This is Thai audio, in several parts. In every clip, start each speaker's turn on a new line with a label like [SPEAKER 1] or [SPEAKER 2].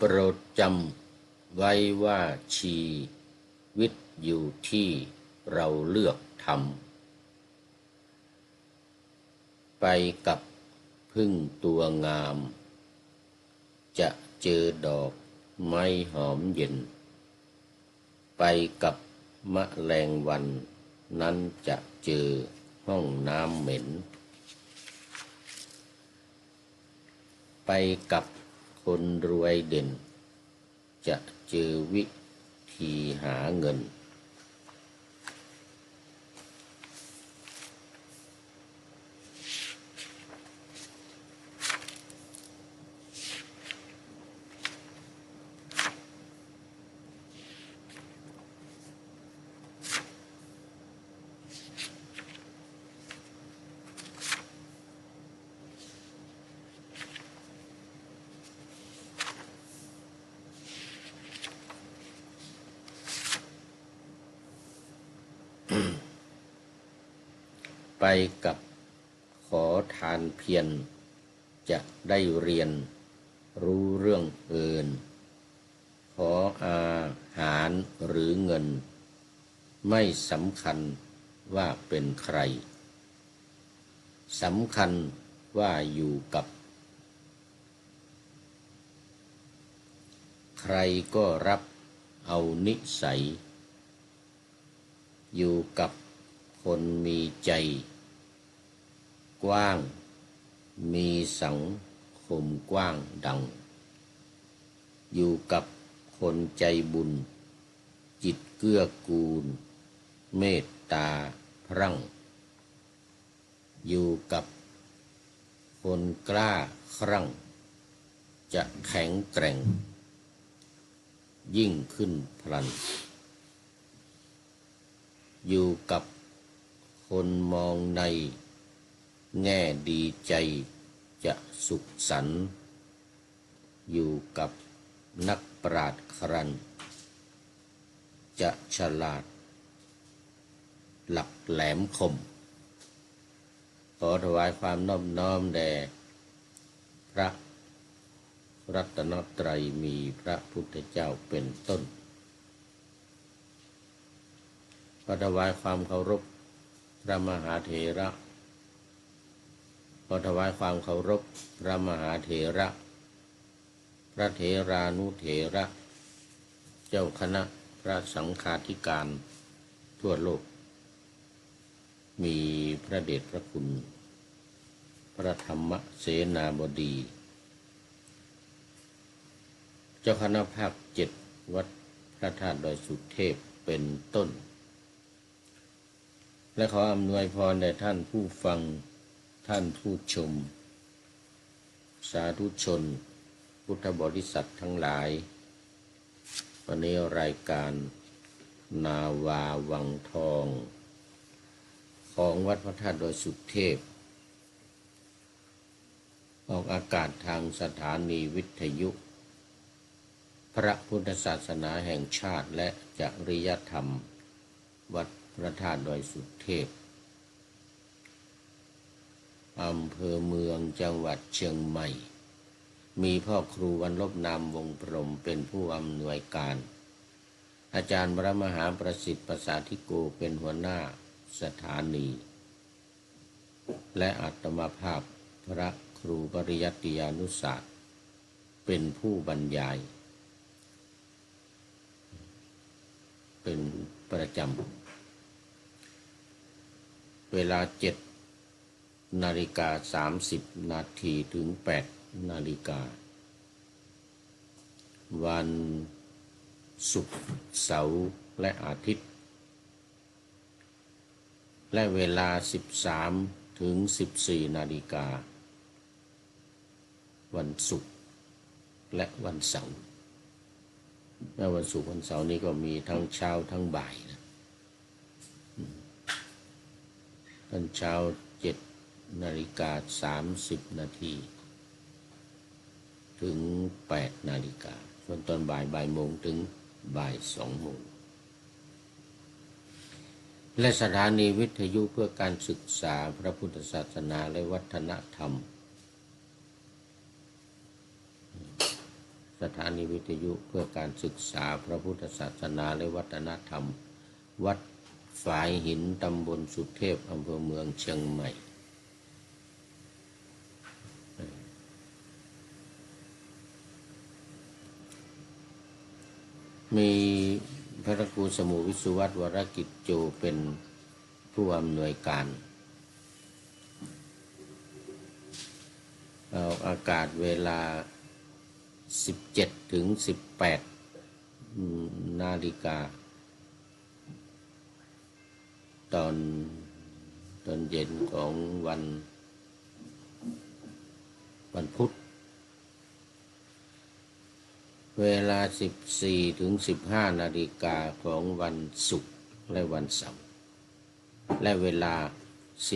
[SPEAKER 1] โปรดจำไว้ว่าชีวิตอยู่ที่เราเลือกทำไปกับพึ่งตัวงามจะเจอดอกไม้หอมเย็นไปกับแมลงวันนั้นจะเจอห้องน้ำเหม็นไปกับคนรวยเด่นจะเจอวิธีหาเงินไปกับขอทานเพียรจะได้เรียนรู้เรื่องอื่นขออาหารหรือเงินไม่สำคัญว่าเป็นใครสำคัญว่าอยู่กับใครก็รับเอานิสัยอยู่กับคนมีใจกว้างมีสังคมกว้างดังอยู่กับคนใจบุญจิตเกื้อกูลเมตตาพรั่งอยู่กับคนกล้าครั่งจะแข็งแกร่งยิ่งขึ้นพลันอยู่กับคนมองในแง่ดีใจจะสุขสันต์อยู่กับนักปราชญ์ครันจะฉลาดหลักแหลมคมขอถวายความนอบน้อมแด่พระรัตนตรัยมีพระพุทธเจ้าเป็นต้นขอถวายความเคารพพระมหาเถระขอถวายความเคารพพระมหาเถระพระเถรานุเถระเจ้าคณะพระสังฆาธิการทั่วโลกมีพระเดชพระคุณพระธรรมเสนาบดีเจ้าคณะภาค7วัดพระธาตุดอยสุเทพเป็นต้นและขออำนวยพรแด่ท่านผู้ฟังท่านผู้ชมสาธุชนพุทธบริษัททั้งหลายวันนี้รายการนาวาวังทองของวัดพระธาตุดอยสุเทพออกอากาศทางสถานีวิทยุพระพุทธศาสนาแห่งชาติและจริยธรรมวัดพระธาตุดอยสุเทพอำเภอเมืองจังหวัดเชียงใหม่มีพ่อครูวันลบนามวงพรหมเป็นผู้อำนวยการอาจารย์พระมหาประสิทธิ์ประสาธิโกเป็นหัวหน้าสถานีและอาตมาภาพพระครูปริยัติยานุศาสตร์เป็นผู้บรรยายเป็นประจำเวลา7:30 น.ถึง8 นาฬิกาวันศุกร์เสาร์และอาทิตย์และเวลา13-14 นาฬิกาวันศุกร์และวันเสาร์และวันศุกร์วันเสาร์นี้ก็มีทั้งเช้าทั้งบ่ายนะตอนเช้า7:30 นาทีถึง8 นาฬิกาส่วนตอนบ่ายโมงถึงบ่าย2 โมงและสถานีวิทยุเพื่อการศึกษาพระพุทธศาสนาและวัฒนธรรมส ถานีวิทยุเพื่อการศึกษาพระพุทธศาสนาและวัฒนธรรมวัดฝายหินตำบลสุเทพอำเภอเมืองเชียงใหม่มีพระครูสมุวิสุวัตวรกิจโจเป็นผู้อำนวยการออกอากาศเวลา17 ถึง 18 นาฬิกาตอนเย็นของวันพุธเวลา14 ถึง 15 นาฬิกาของวันศุกร์และวันเสาร์และเวลา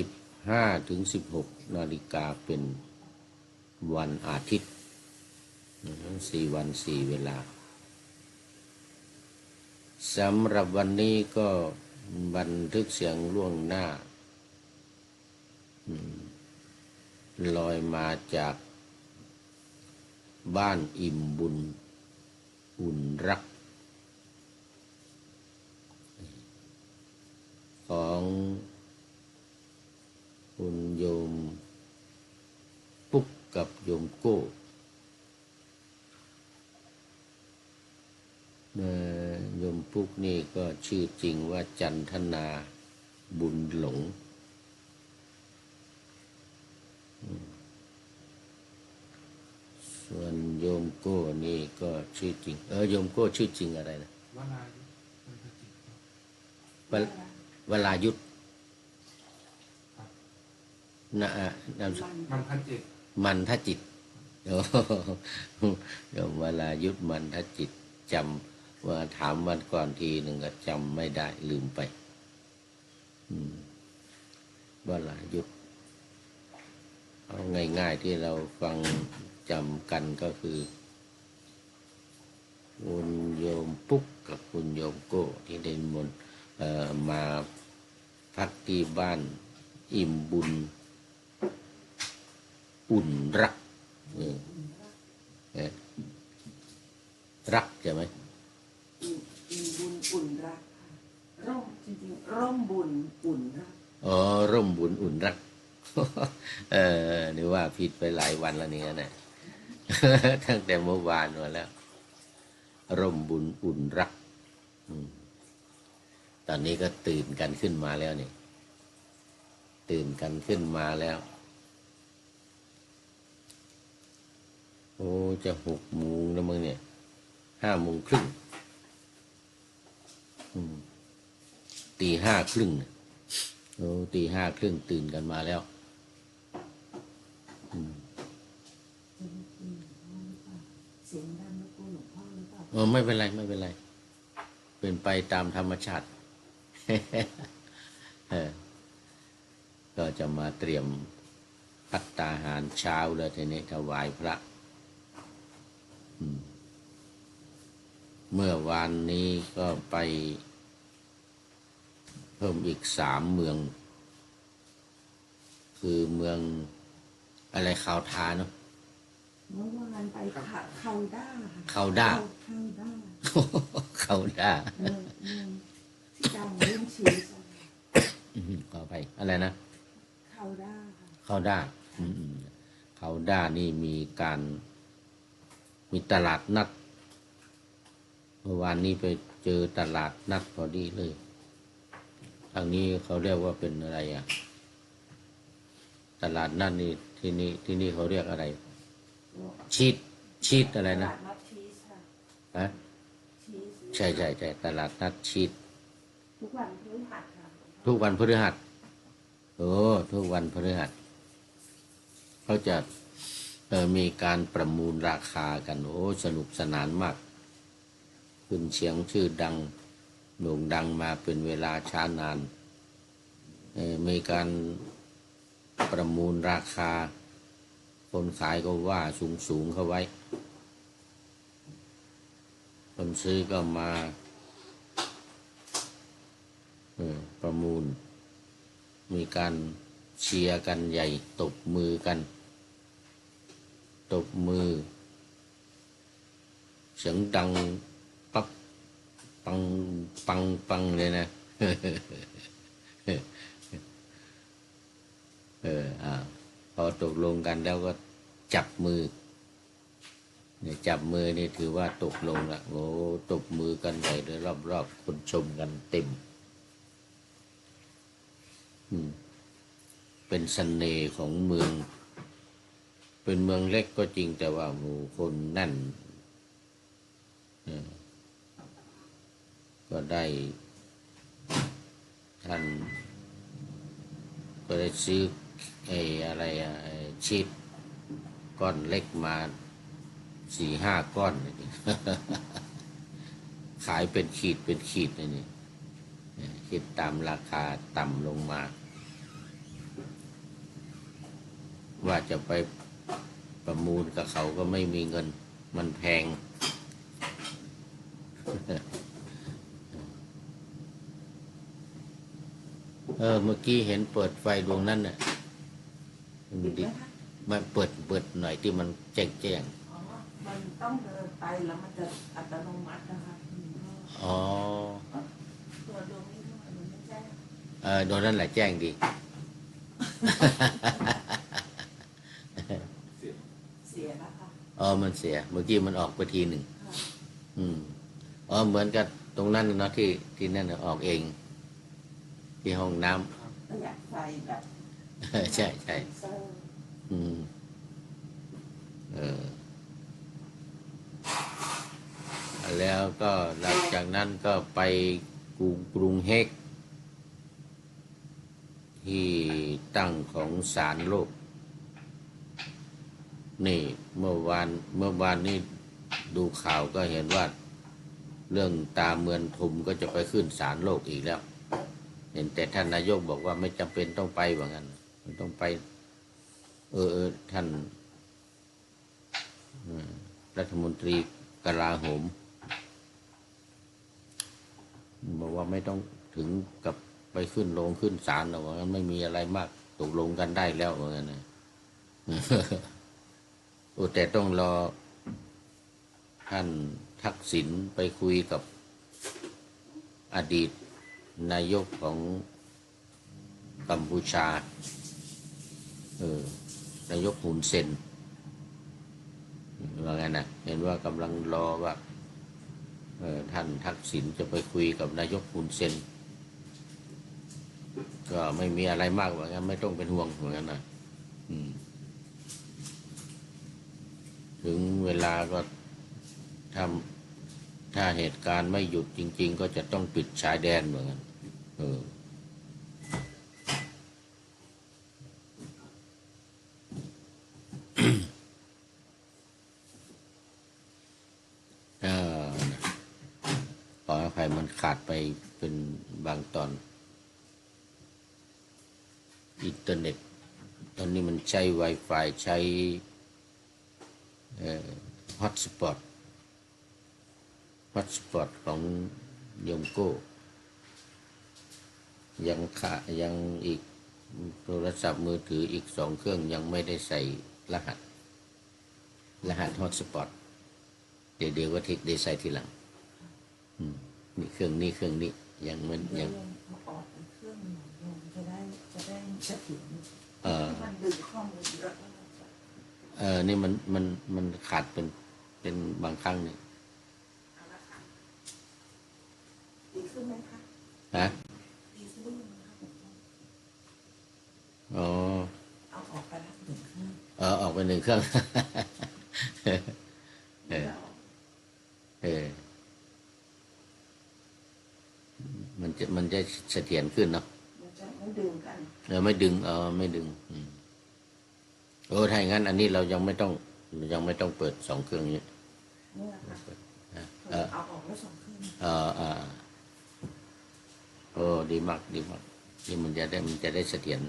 [SPEAKER 1] 15 ถึง 16 นาฬิกาเป็นวันอาทิตย์4 วัน 4 เวลาสำหรับวันนี้ก็บันทึกเสียงล่วงหน้าลอยมาจากบ้านอิ่มบุญอุ่นรักของคุณโยมปุ๊กกับโยมโก้โยมปุ๊กนี่ก็ชื่อจริงว่าจันทนาบุญหลงส่วนโยมโก้นี่ก็ชื่อจริงโยมโก้ชื่อจริงอะไรนะวรายุทธมันทจิตโยมวรายุทธมันทจิตจำว่าถามวันก่อนทีหนึ่งก็จำไม่ได้ลืมไปวรายุทธเอาง่ายๆที่เราฟังจำกันก็คือคุณโยมปุ๊กกับคุณโยมโก้ที่ได้มนต์มาพักที่บ้านอิ่มบุญอุ่นรักรักใช่ไหม
[SPEAKER 2] อิ่มบุญอุ่นรักร่มจริงๆร่มบุญอุ่นรัก
[SPEAKER 1] ร่มบุญอุ่นรักนึกว่าผิดไปหลายวันแล้วเนี่ยนะตั้งแต่เมื่อวานมาแล้วร่มบุญอุ่นรักตอนนี้ก็ตื่นกันขึ้นมาแล้วนี่ตื่นกันขึ้นมาแล้วโอ้จะ6 โมงแล้วมึงเนี่ย5 โมงครึ่งตี 5 ครึ่งโอ้ตี 5 ครึ่งตื่นกันมาแล้ว
[SPEAKER 2] เสียงดังรบกวนหลวงพ่อหรือเปล่า
[SPEAKER 1] ไม่เป็นไรไม่เป็นไรเป็นไปตามธรรมชาติ ก็จะมาเตรียมภัตตาหารเช้าแล้วทีนี้ถวายพระเมื่อวานนี้ก็ไปเพิ่มอีก3 เมืองคือเมืองอะไรข่าวทาเนาะ
[SPEAKER 2] เมื่อวานไปเขาด้า
[SPEAKER 1] เขาด้าเขาด้า
[SPEAKER 2] จำเรื่องชีส
[SPEAKER 1] ขอไปอะไรนะ
[SPEAKER 2] เขาด้า
[SPEAKER 1] เขาด้าเขาด้านี่มีตลาดนัดเมื่อวานนี้ไปเจอตลาดนัดพอดีเลยทางนี้เขาเรียกว่าเป็นอะไรอ่ะตลาดนัดนี่ที่นี่เขาเรียกอะไรชีสอะไรนะฮะใช่ตลาดนัดชีส
[SPEAKER 2] ทุกวันพฤหัส
[SPEAKER 1] ทุกวันพฤหัสทุกวันพฤหัสเขาจะมีการประมูลราคากันสนุกสนานมากขึ้นเสียงชื่อดังโด่งดังมาเป็นเวลาช้านานมีการประมูลราคาคนขายก็ว่าสูงเข้าไว้คนซื้อก็มาประมูลมีการเชียร์กันใหญ่ตบมือกันตบมือ เสียงดังปักปังปังปังเลยนะ พอตกลงกันแล้วก็จับมือเนี่ยจับมือนี่ถือว่าตกลงละโอ้ตบมือกันใหญ่เลยรอบๆคนชมกันเต็มเป็นเสน่ห์ของเมืองเป็นเมืองเล็กก็จริงแต่ว่าหมู่คนแน่นก็ได้ท่านก็ได้ซื้ออะไรชีสก้อนเล็กมา4-5 ก้อน ขายเป็นขีดเป็นขีดเลยนี่คิดตามราคาต่ำลงมา ว่าจะไปประมูลกับเขาก็ไม่มีเงินมันแพง เมื่อกี้เห็นเปิดไฟดวงนั้นน่ะ
[SPEAKER 2] ติดไหมคะ
[SPEAKER 1] มันเปิดหน่อยที่มันแจ้ง
[SPEAKER 2] อ๋อมันต้องเดินไปแล้วมันจะอัตโนมัตินะคะ
[SPEAKER 1] อ๋อ
[SPEAKER 2] ตัวดวงนี้ทำไมมันไม่แจ้ง
[SPEAKER 1] ดวงนั้นแหละแจ้งดี
[SPEAKER 2] เสียนะคะ
[SPEAKER 1] มันเสียเมื่อกี้มันออกไปทีหนึ่ง
[SPEAKER 2] ค่ะ
[SPEAKER 1] เหมือนกับตรงนั้นเนาะที่นั่นน่ะออกเอง ที่ห้องน้ำ
[SPEAKER 2] ประหยัดไฟแบบ
[SPEAKER 1] ใช่ใช่
[SPEAKER 2] เซอร์
[SPEAKER 1] แล้วก็หลังจากนั้นก็ไปกรุงเฮกที่ตั้งของศาลโลกนี่เมื่อวานนี้ดูข่าวก็เห็นว่าเรื่องตาเมือนทุมก็จะไปขึ้นศาลโลกอีกแล้วเห็นแต่ท่านนายกบอกว่าไม่จำเป็นต้องไปว่างั้นไม่ต้องไปท่านรัฐมนตรีกลาโหมบอกว่าไม่ต้องถึงกับไปขึ้นศาลหรอกว่างั้นไม่มีอะไรมากตกลงกันได้แล้วว่างั้นนะแต่ต้องรอท่านทักษิณไปคุยกับอดีตนายกของกัมพูชานายกฮุนเซนว่าไงนะเห็นว่ากำลังรอว่าท่านทักษิณจะไปคุยกับนายกฮุนเซนก็ไม่มีอะไรมากว่างั้นไม่ต้องเป็นห่วงเหมือนกันนะถึงเวลาก็ถ้าเหตุการณ์ไม่หยุดจริงๆก็จะต้องปิดชายแดนเหมือนกันขออภัยมันขาดไปเป็นบางตอนอินเทอร์เน็ตตอนนี้มันใช้ Wi-Fi ใช้ฮอตสปอตของยมโก้ยังอีกโทรศัพท์มือถืออีก2 เครื่องยังไม่ได้ใส่รหัสฮอตสปอตเดี๋ยวก็ทิกได้ใส่ทีหลังนี่เครื่องนี้ยังมันยัง
[SPEAKER 2] เอาออกเป็นเครื่องหนึ่งลงจะได้เสถียร มันดึงข้อมูลเยอะแล้ว
[SPEAKER 1] นี่มันขาดเป็นบางครั้งเนี่ย
[SPEAKER 2] เอาละค่ะดีขึ้นไหมคะ
[SPEAKER 1] ฮะ
[SPEAKER 2] ดีขึ้นไหมคะ
[SPEAKER 1] อ๋อ
[SPEAKER 2] เอาออกไปแล้ว1 เครื่อง
[SPEAKER 1] ออกไป1 เครื่อง มันจะเสถียรขึ้นเนาะ
[SPEAKER 2] มันจะไม่ดึงกัน
[SPEAKER 1] ไม่ดึงไม่ดึงถ้าอย่างนั้นอันนี้เรายังไม่ต้องเปิด2 เครื่องนี้
[SPEAKER 2] เนี่ยค่ะเอาออกแล้ว2 เครื่อง
[SPEAKER 1] ดีมากนี่มันจะได้เสถียร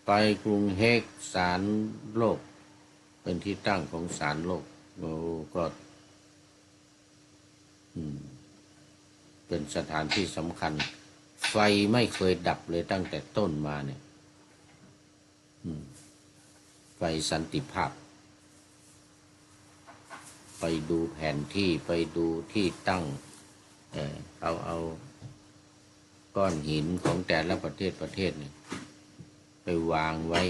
[SPEAKER 1] ไปกรุงเฮกศาลโลกเป็นที่ตั้งของศาลโลกก็เป็นสถานที่สำคัญไฟไม่เคยดับเลยตั้งแต่ต้นมาเนี่ย ไปสันติภาพ ไปดูแผนที่ไปดูที่ตั้งเอาก้อนหินของแต่ละประเทศเนี่ยไปวางไว้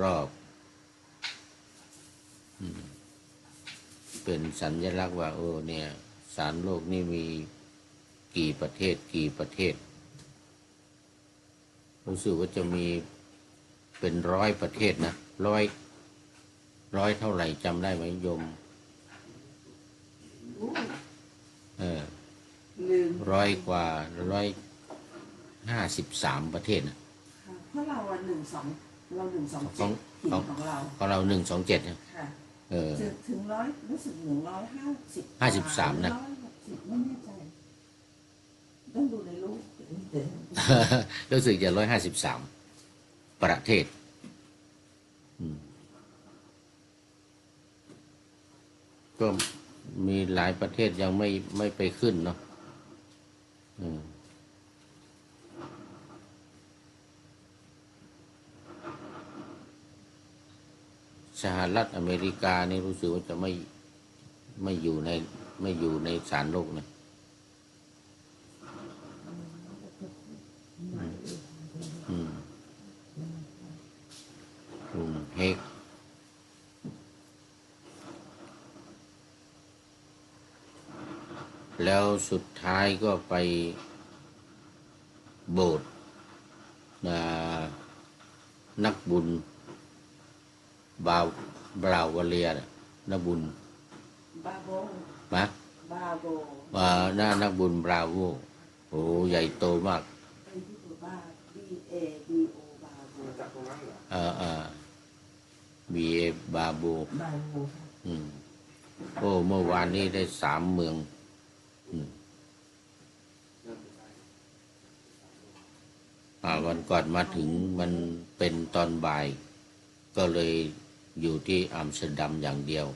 [SPEAKER 1] รอบๆเป็นสัญลักษณ์ว่าเนี่ยศาลโลกนี่มีกี่ประเทศรู้สึกว่าจะมีเป็น100 ประเทศนะร้อยเท่าไหร่จำได้ไหมโยม100 กว่า153 ประเทศนะ
[SPEAKER 2] เพราะเรา127หินของเรา
[SPEAKER 1] 127นะ
[SPEAKER 2] ถึงรู้สึก
[SPEAKER 1] 153นะ
[SPEAKER 2] ไม่แน่ใจต้องดูในรูป
[SPEAKER 1] รู้สึกจะ153 ประเทศก็มีหลายประเทศยังไม่ไปขึ้นเนาะสหรัฐอเมริกานี่รู้สึกว่าจะไม่อยู่ในศาลโลกนะกรุงเฮกแล้วสุดท้ายก็ไปโบสถ์นักบุญบาวาเลียนักบุญ
[SPEAKER 2] บาโบ
[SPEAKER 1] นักบุญบราโวโอ้ใหญ่โตมากBA บาโบเมื่อวานนี้ได้3 เมืองวันก่อนมาถึงมันเป็นตอนบ่ายก็เลยอยู่ที่อัมสเตอร์ดัมอย่างเดียว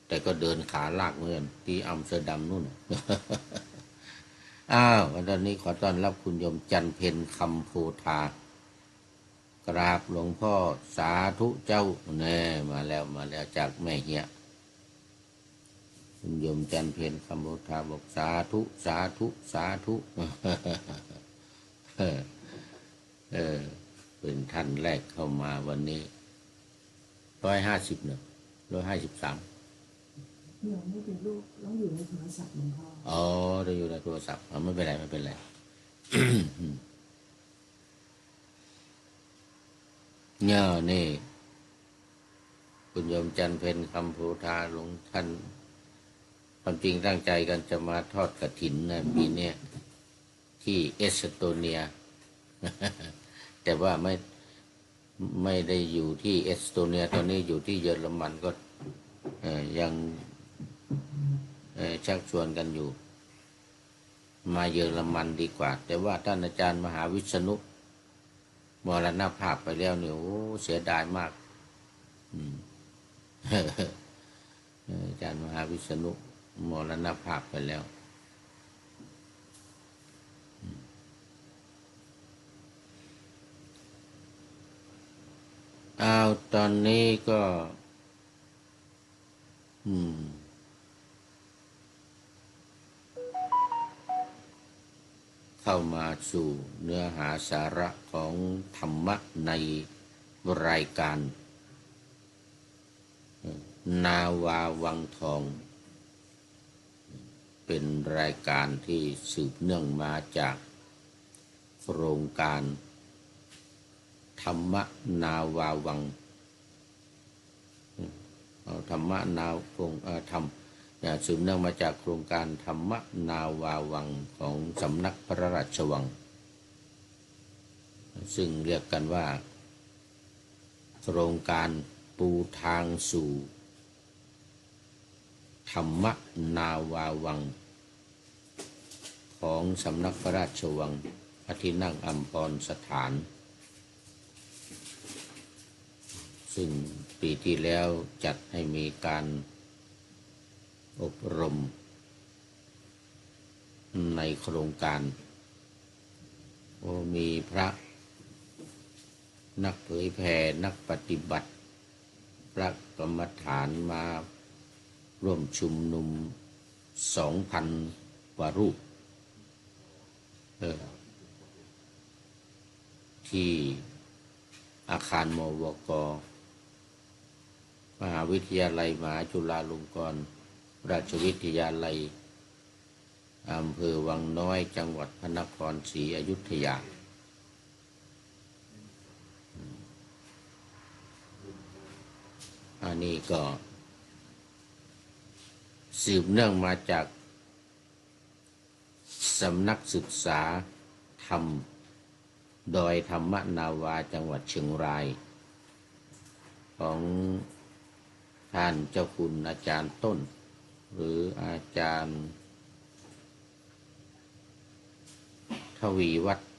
[SPEAKER 1] แต่ก็เดินขาลากเหมือนที่อัมสเตอร์ดัมนู่น วันนี้ขอต้อนรับคุณโยมจันเพ็ญคำโพธากราบหลวงพ่อสาธุเจ้าแน่มาแล้วจากแม่เฮียคุณโยมจันเพ็ญคำโพธาบอกสาธุเป็นท่านแรกเข้ามาวันนี้150 153
[SPEAKER 2] ยังไม่เป็นลูกต้องอยู่ในโทรศัพท์หลวงพ่อ
[SPEAKER 1] จะอยู่ในโทรศัพท์ไม่เป็นไรเนี่ยนี่คุณโยมจันเพ็ญคำโพธาหลวงท่านความจริงตั้งใจกันจะมาทอดกฐินนะปีนี้ที่เอสโตเนีย แต่ว่าไม่ได้อยู่ที่เอสโตเนียตอนนี้อยู่ที่เยอรมันก็ยังชักชวนกันอยู่มาเยอรมันดีกว่าแต่ว่าท่านอาจารย์มหาวิษณุมรณภาพไปแล้วเนี่ยโอ้เสียดายมากอาจารย์มหาวิษณุมรณภาพไปแล้วตอนนี้ก็เข้ามาสู่เนื้อหาสาระของธรรมะในรายการนาวาวังทองเป็นรายการที่สืบเนื่องมาจากโครงการธรรมะนาวาวังธรรมะนาวธรรมสืบเนื่องมาจากโครงการธรรมะนาวาวังของสำนักพระราชวังซึ่งเรียกกันว่าโครงการปูทางสู่ธรรมะนาวาวังของสำนักพระราชวังพระที่นั่งอัมพรสถานซึ่งปีที่แล้วจัดให้มีการอบรมในโครงการมีพระ นักเผยแผ่นักปฏิบัติพระกรรมฐานมาร่วมชุมนุม2,000 กว่ารูปที่อาคารมวก.มหาวิทยาลัยมหาจุฬาลงกรณราชวิทยาลัยอำเภอวังน้อยจังหวัดพระนครศรีอยุธยาอันนี้ก็สืบเนื่องมาจากสำนักศึกษาธรรมดอยธรรมนาวาจังหวัดเชียงรายของท่านเจ้าคุณอาจารย์ต้นหรืออาจารย์ทวีวัฒน์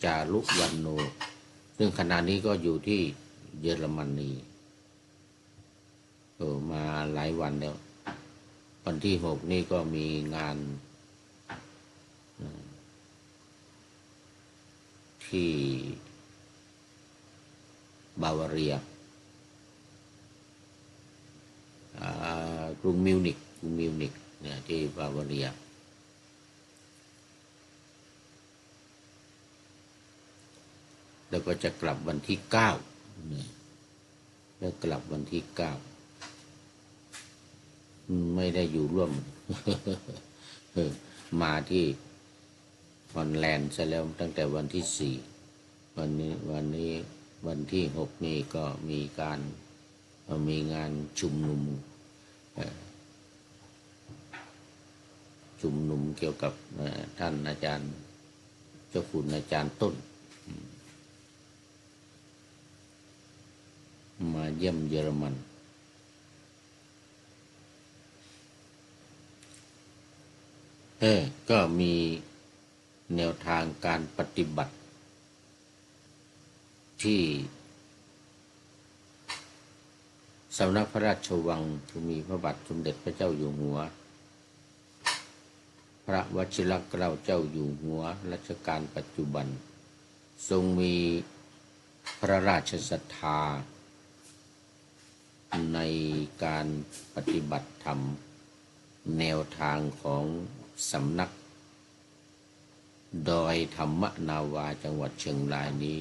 [SPEAKER 1] จารุวรรณโนซึ่งขณะนี้ก็อยู่ที่เยอรมนีมาหลายวันแล้ววันที่6นี่ก็มีงานที่บาวาเรียกรุงมิวนิกเนี่ยที่บาวาเรียแล้วก็จะกลับวันที่9แล้วกลับวันที่9ไม่ได้อยู่ร่วม มาที่ฮอลแลนด์ซะแล้วตั้งแต่วันที่4วันนี้วันที่6นี่ก็มีงานชุมนุมเกี่ยวกับท่านอาจารย์เจ้าคุณอาจารย์ต้นมาเยี่ยมเยอรมันก็มีแนวทางการปฏิบัติที่สำนักพระราชวังภูมิพระบาทสมเด็จพระเจ้าอยู่หัวพระวชิรเกล้าเจ้าอยู่หัวรัชกาลปัจจุบันทรงมีพระราชศรัทธาในการปฏิบัติธรรมแนวทางของสำนักดอยธรรมนาวาจังหวัดเชียงรายนี้